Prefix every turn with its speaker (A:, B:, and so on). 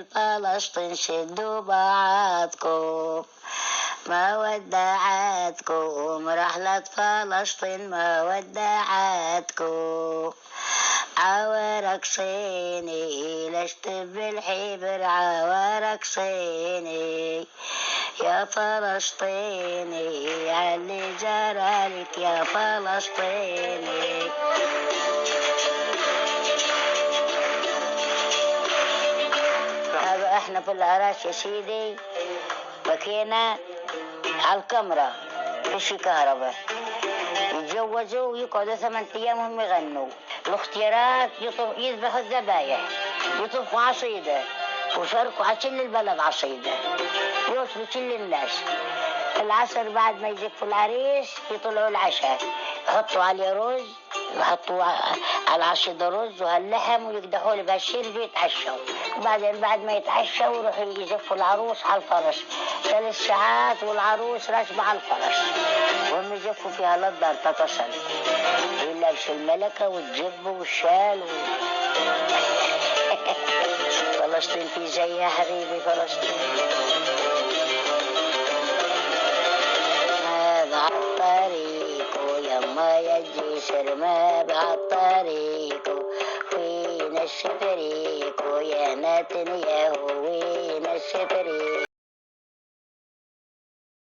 A: فلسطين شدوا بعضكم ما ودعتكم رحلة فلسطين ما ودعتكم عوارك صيني لشت بالحبر عوارك صيني يا فلسطيني علي جرالك يا فلسطيني. احنا في العراش يا سيدي بكينا على الكاميرا فيش كهرباء يتجوزوا ويقعدوا 8 ايام هم يغنوا الاختيارات يذبحوا الذبايح يطبخوا عصيدة وشاركوا على كل البلد عصيدة يوصلوا كل الناس. العصر بعد ما يزفوا العريس يطلعوا العشاء يحطوا عليه رز يحطوا على العصيدة رز وهاللحم ويقدحوا له بهالشرب يتعشوا. وبعدين بعد ما يتعشوا يروحوا يزفوا العروس على الفرش 3 ساعات والعروس راكبة على الفرش وهم يزفوا فيها للدار تتصل يلبس الملكة والجب والشال فلسطين في زي يا حبيبي فلسطين. ما بعطريق يما يجي سرما بعطريق وين الشفريق يا نتنياهو وين الشفريق